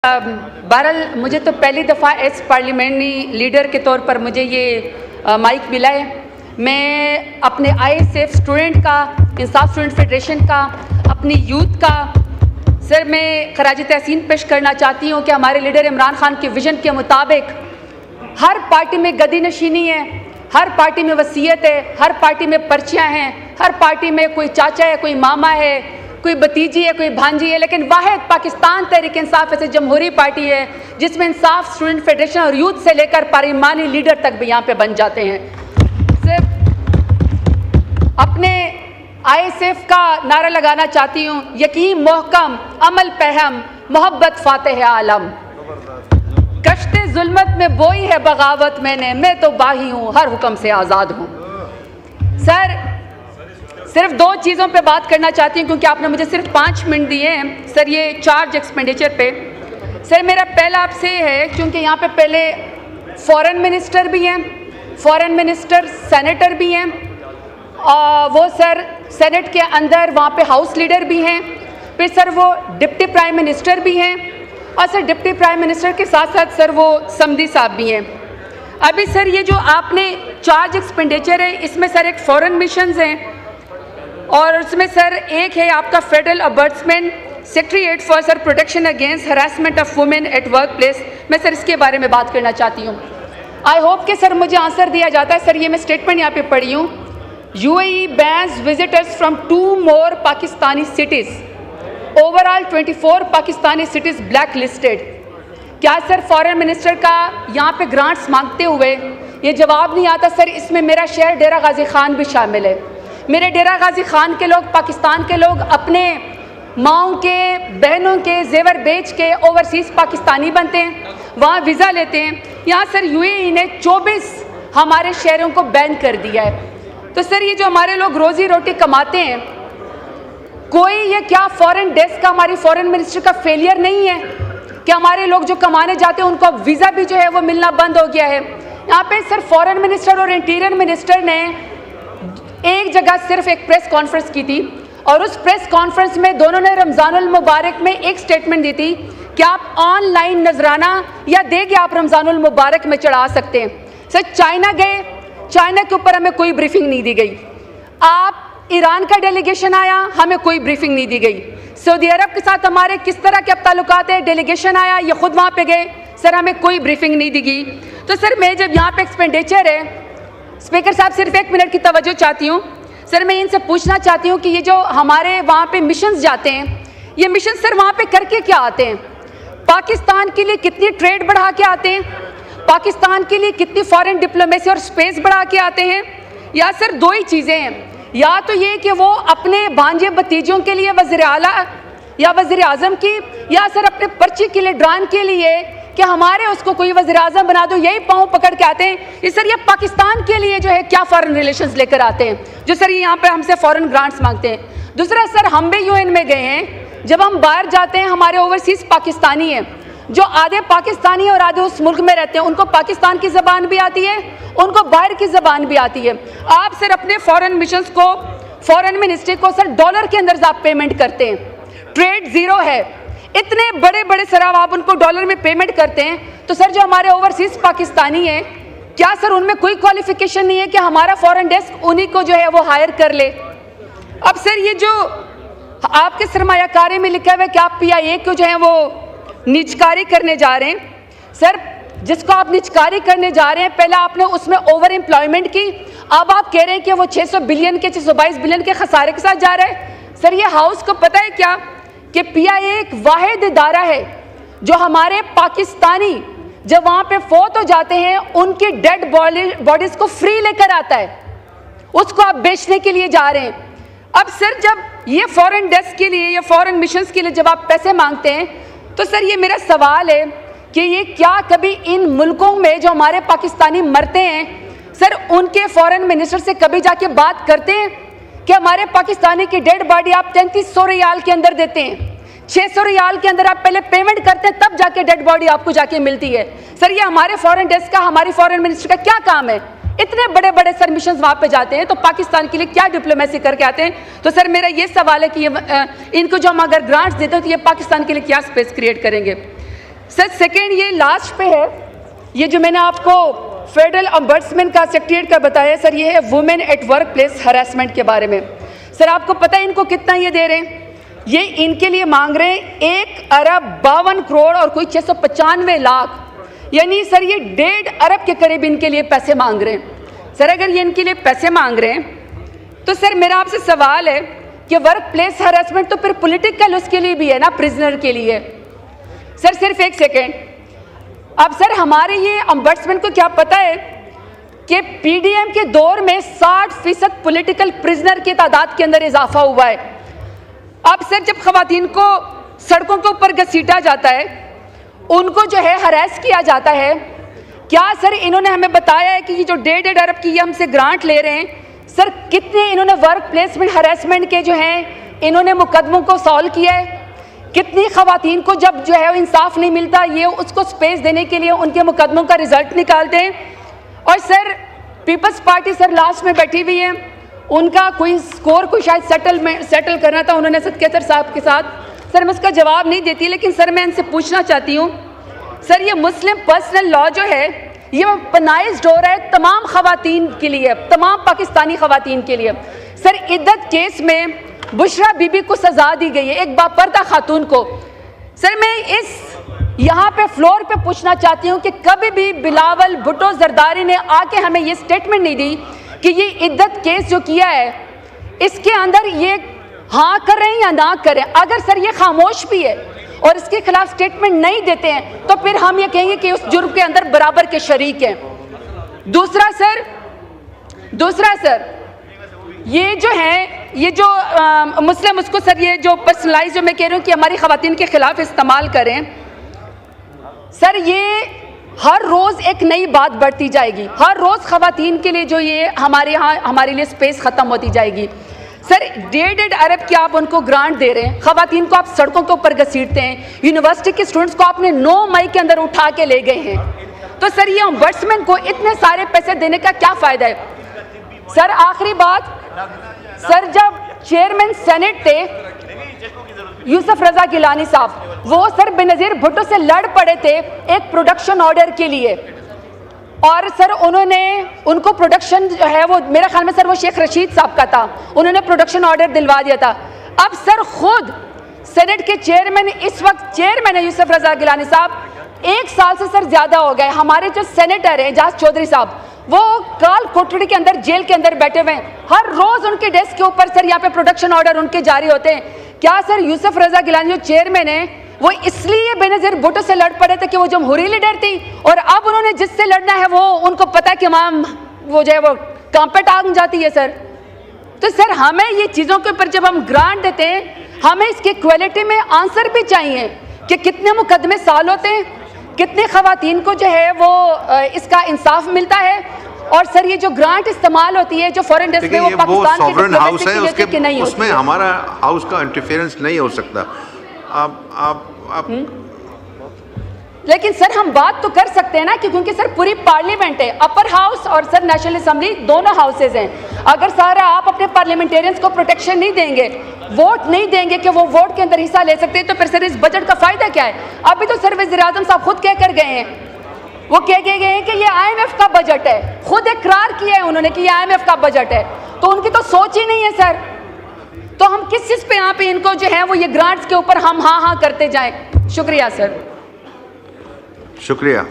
बहरहाल मुझे तो पहली दफ़ा एज पार्लियामेंट्री लीडर के तौर पर मुझे ये माइक मिला है। मैं अपने ISF स्टूडेंट का, इंसाफ स्टूडेंट फेडरेशन का, अपनी यूथ का सर मैं खराज तहसीन पेश करना चाहती हूँ कि हमारे लीडर इमरान खान के विजन के मुताबिक हर पार्टी में गदी नशीनी है, हर पार्टी में वसीयत है, हर पार्टी में पर्चियाँ हैं, हर पार्टी में कोई चाचा है, कोई मामा है, कोई भतीजी है, कोई भांजी है, लेकिन वाहिद पाकिस्तान तहरीक इंसाफ ऐसी जमहूरी पार्टी है जिसमें इंसाफ स्टूडेंट फेडरेशन और यूथ से लेकर पार्लिमानी लीडर तक भी यहाँ पे बन जाते हैं। सिर्फ अपने ISF का नारा लगाना चाहती हूँ, यकीन मोहकम अमल पहम मोहब्बत फातेह आलम, कश्ते जुल्मत में बोई है बगावत मैंने, मैं तो बागी हूँ हर हुक्म से आज़ाद हूँ। सर सिर्फ दो चीज़ों पे बात करना चाहती हूँ क्योंकि आपने मुझे सिर्फ 5 मिनट दिए हैं सर ये चार्ज एक्सपेंडिचर पे। सर मेरा पहला आपसे है, क्योंकि यहाँ पे पहले फॉरेन मिनिस्टर भी हैं, फॉरेन मिनिस्टर सेनेटर भी हैं, वो सर सेनेट के अंदर वहाँ पे हाउस लीडर भी हैं, फिर सर वो डिप्टी प्राइम मिनिस्टर भी हैं, और सर डिप्टी प्राइम मिनिस्टर के साथ साथ सर वो समदी साहब भी हैं। अभी सर ये जो आपने चार्ज एक्सपेंडिचर है इसमें सर एक फॉरेन मिशंस हैं और उसमें सर एक है आपका federal ombudsman secretariat for sir protection against harassment of women at work place. मैं सर इसके बारे में बात करना चाहती हूँ। आई होप कि सर मुझे आंसर दिया जाता है। सर ये मैं स्टेटमेंट यहाँ पे पढ़ी हूँ, UAE bans visitors from 2 more Pakistani cities, overall 24 Pakistani cities black listed. क्या सर फॉरेन मिनिस्टर का यहाँ पे ग्रांट्स मांगते हुए ये जवाब नहीं आता? सर इसमें मेरा शहर डेरा गाजी खान भी शामिल है। मेरे डेरा गाजी खान के लोग, पाकिस्तान के लोग अपने माओं के, बहनों के जेवर बेच के ओवरसीज़ पाकिस्तानी बनते हैं, वहाँ वीज़ा लेते हैं। यहाँ सर UAE ने 24 हमारे शहरों को बैन कर दिया है। तो सर ये जो हमारे लोग रोज़ी रोटी कमाते हैं, कोई ये क्या फॉरेन डेस्क का, हमारी फॉरेन मिनिस्टर का फेलियर नहीं है कि हमारे लोग जो कमाने जाते हैं उनको अब वीज़ा भी जो है वो मिलना बंद हो गया है। यहाँ पे सर फॉरेन मिनिस्टर और इंटीरियर मिनिस्टर ने एक जगह सिर्फ एक प्रेस कॉन्फ्रेंस की थी और उस प्रेस कॉन्फ्रेंस में दोनों ने रमज़ानुल मुबारक में एक स्टेटमेंट दी थी कि आप ऑनलाइन नजराना या देके आप रमज़ानुल मुबारक में चढ़ा सकते हैं। सर चाइना गए, चाइना के ऊपर हमें कोई ब्रीफिंग नहीं दी गई। आप ईरान का डेलीगेशन आया, हमें कोई ब्रीफिंग नहीं दी गई। सऊदी अरब के साथ हमारे किस तरह के अब ताल्लुकात है, डेलीगेशन आया, ये खुद वहाँ पे गए, सर हमें कोई ब्रीफिंग नहीं दी गई। तो सर मैं जब यहाँ पे एक्सपेंडिचर है, स्पीकर साहब सिर्फ 1 मिनट की तवज्जो चाहती हूँ। सर मैं इनसे पूछना चाहती हूँ कि ये जो हमारे वहाँ पे मिशंस जाते हैं, ये मिशन सर वहाँ पे करके क्या आते हैं? पाकिस्तान के लिए कितनी ट्रेड बढ़ा के आते हैं? पाकिस्तान के लिए कितनी फॉरेन डिप्लोमेसी और स्पेस बढ़ा के आते हैं? या सर 2 ही चीज़ें हैं, या तो ये कि वो अपने भांजे भतीजों के लिए वज़ीर आला या वज़ीर आज़म की, या सर अपने पर्ची के लिए ड्रान के लिए कि हमारे उसको कोई वज़ीर आज़म बना दो, यही पाँव पकड़ के आते हैं। ये सर ये पाकिस्तान के लिए जो है क्या फॉरेन रिलेशंस लेकर आते हैं जो सर ये यहाँ पे हमसे फॉरेन ग्रांट्स मांगते हैं। दूसरा सर हम भी UN में गए हैं, जब हम बाहर जाते हैं हमारे ओवरसीज़ पाकिस्तानी हैं जो आधे पाकिस्तानी और आधे उस मुल्क में रहते हैं, उनको पाकिस्तान की ज़बान भी आती है, उनको बाहर की ज़बान भी आती है। आप सर अपने फॉरेन मिशंस को, फॉरेन मिनिस्ट्री को सर डॉलर के अंदर आप पेमेंट करते हैं, ट्रेड ज़ीरो है, इतने बड़े बड़े सर आप उनको डॉलर में पेमेंट करते हैं। तो सर जो हमारे ओवरसीज़ पाकिस्तानी हैं, क्या सर उनमें कोई क्वालिफिकेशन नहीं है कि हमारा फॉरेन डेस्क उन्हीं को जो है वो हायर कर ले? अब सर ये जो आपके सरमायाकारी में लिखा हुआ है कि आप PIA को जो है वो निजकारी करने जा रहे हैं, सर जिसको आप निजकारी करने जा रहे हैं, पहले आपने उसमें ओवर एम्प्लॉयमेंट की, अब आप कह रहे हैं कि वो 600 बिलियन के 622 बिलियन के खसारे के साथ जा रहा है। सर ये हाउस को पता है क्या कि PIA एक वाहिद इदारा है जो हमारे पाकिस्तानी जब वहाँ पे फोत हो जाते हैं उनकी डेड बॉडीज को फ्री लेकर आता है, उसको आप बेचने के लिए जा रहे हैं। अब सर जब ये फॉरेन डेस्क के लिए या फॉरेन मिशंस के लिए जब आप पैसे मांगते हैं, तो सर ये मेरा सवाल है कि ये क्या कभी इन मुल्कों में जो हमारे पाकिस्तानी मरते हैं, सर उनके फॉरेन मिनिस्टर से कभी जाके बात करते हैं कि हमारे पाकिस्तानी की डेड बॉडी आप 3300 रियाल के अंदर देते हैं, 600 रियाल के अंदर आप पहले पेमेंट करते हैं, तब जाके डेड बॉडी आपको जाके मिलती है? सर ये हमारे फॉरेन डेस्क का, हमारी फॉरेन मिनिस्टर का क्या काम है? इतने बड़े बड़े सर मिशन वहाँ पे जाते हैं तो पाकिस्तान के लिए क्या डिप्लोमेसी करके आते हैं? तो सर मेरा ये सवाल है कि इनको जो हम अगर ग्रांट्स देते हैं तो ये पाकिस्तान के लिए क्या स्पेस क्रिएट करेंगे? सर सेकेंड ये लास्ट पे है, ये जो मैंने आपको फेडरल अम्बड्समैन का सेक्रेटरीट का बताया सर, ये है women at work place harassment के बारे में। सर आपको पता है इनको कितना ये दे रहे हैं? ये इनके लिए मांग रहे हैं 1,52,00,00,000 और कोई 695 लाख, यानी सर ये 1.5 अरब के करीब इनके लिए पैसे मांग रहे हैं। सर अगर ये इनके लिए पैसे मांग रहे हैं तो सर मेरा आपसे सवाल है कि वर्क प्लेस हरासमेंट तो फिर पॉलिटिकल उसके लिए भी है ना, प्रिजनर के लिए। सर सिर्फ एक सेकेंड, अब सर हमारे ये अम्बड्समैन को क्या पता है कि पीडीएम के दौर में 60% पॉलिटिकल प्रिजनर की तादाद के अंदर इजाफा हुआ है। अब सर जब खवातीन को सड़कों के ऊपर घसीटा जाता है, उनको जो है हरास किया जाता है, क्या सर इन्होंने हमें बताया है कि ये जो 1.5 अरब की ये हमसे ग्रांट ले रहे हैं, सर कितने इन्होंने वर्क प्लेसमेंट हरासमेंट के जो हैं इन्होंने मुकदमों को सॉल्व किया है? कितनी खवातीन को जब जो है इंसाफ नहीं मिलता, ये उसको स्पेस देने के लिए उनके मुकदमों का रिजल्ट निकालते हैं। और sir peoples party sir last में बैठी हुई है, उनका कोई स्कोर को शायद सेटल करना था उन्होंने सदकेतर साहब के साथ। सर मैं उसका जवाब नहीं देती, लेकिन सर मैं इनसे पूछना चाहती हूँ सर, ये मुस्लिम पर्सनल लॉ जो है ये पनाइज्ड हो रहा है तमाम खवातीन के लिए, तमाम पाकिस्तानी खवातीन के लिए। सर इद्दत केस में बुशरा बीबी को सजा दी गई है, एक बापर्दा खातून को। सर मैं इस यहाँ पे फ्लोर पे पूछना चाहती हूँ कि कभी भी बिलावल भुट्टो जरदारी ने आके हमें ये स्टेटमेंट नहीं दी कि ये इद्दत केस जो किया है इसके अंदर ये हाँ कर रहे हैं या ना करें। अगर सर ये खामोश भी है और इसके खिलाफ स्टेटमेंट नहीं देते हैं तो फिर हम ये कहेंगे कि उस जुर्म के अंदर बराबर के शरीक हैं। दूसरा सर ये जो है ये जो मुस्लिम उसको सर ये जो पर्सनलाइज जो मैं कह रही हूँ कि हमारी खवातीन के खिलाफ इस्तेमाल करें, सर ये हर रोज़ एक नई बात बढ़ती जाएगी, हर रोज़ खवातीन के लिए जो ये हमारे यहाँ हमारे लिए स्पेस ख़त्म होती जाएगी। सर 1.5 अरब की आप उनको ग्रांट दे रहे हैं, खवातीन को आप सड़कों के ऊपर घसीटते हैं, यूनिवर्सिटी के स्टूडेंट्स को आपने 9 मई के अंदर उठा के ले गए हैं, तो सर ये अम्बड्समैन को इतने सारे पैसे देने का क्या फ़ायदा है? सर आखिरी बात, सर जब चेयरमैन सेनेट थे यूसुफ रजा गिलानी साहब, वो सर बेनज़ीर भुट्टो से लड़ पड़े थे एक प्रोडक्शन ऑर्डर के लिए, और सर उन्होंने उनको प्रोडक्शन जो है वो मेरा ख्याल में सर वो शेख रशीद साहब का था, उन्होंने प्रोडक्शन ऑर्डर दिलवा दिया था। अब सर खुद सेनेट के चेयरमैन इस वक्त चेयरमैन है यूसुफ रजा गिलानी साहब, 1 साल से सर ज़्यादा हो गए। हमारे जो सेनेटर हैं एजाज चौधरी साहब, वो काल कोठड़ी के अंदर जेल के अंदर बैठे हुए हैं, हर रोज़ उनके डेस्क के ऊपर सर यहाँ पे प्रोडक्शन ऑर्डर उनके जारी होते हैं। क्या सर यूसुफ रजा गिलानी जो चेयरमैन है वो इसलिए बेनज़ीर भुट्टो से लड़ पड़े थे कि वो जमहूरी लीडर थी, और अब उन्होंने जिससे लड़ना है वो उनको पता है कि माम वो जो है वो काम पे टांग जाती है। सर तो सर हमें ये चीज़ों के ऊपर जब हम ग्रांट देते हैं, हमें इसकी क्वालिटी में आंसर भी चाहिए कि कितने मुकदमे साल होते हैं, कितने खवातीन को जो है वो इसका इंसाफ मिलता है, और सर ये जो ग्रांट इस्तेमाल होती है जो फॉरेन डेस्क में वो पाकिस्तान के हाउस है उसके कि नहीं, उसमें हमारा हाउस का इंटरफेरेंस नहीं हो सकता। आप लेकिन सर हम बात तो कर सकते हैं ना, क्योंकि सर पूरी पार्लियामेंट है, अपर हाउस और सर नेशनल असेंबली दोनों हाउसेज हैं। अगर सारा आप अपने पार्लियामेंटेरियंस को प्रोटेक्शन नहीं देंगे, वोट नहीं देंगे कि वो वोट के अंदर हिस्सा ले सकते हैं, तो फिर सर इस बजट का फायदा क्या है? अभी तो सर वज़ीर आज़म साहब खुद कह कर गए हैं, वो कह के गए हैं कि ये IMF का बजट है, खुद इकरार किया है उन्होंने कि ये IMF का बजट है, तो उनकी तो सोच ही नहीं है सर। तो हम किस चीज़ पे यहाँ पे इनको जो है वो ये ग्रांट्स के ऊपर हम हाँ करते जाएं? शुक्रिया सर। शुक्रिया।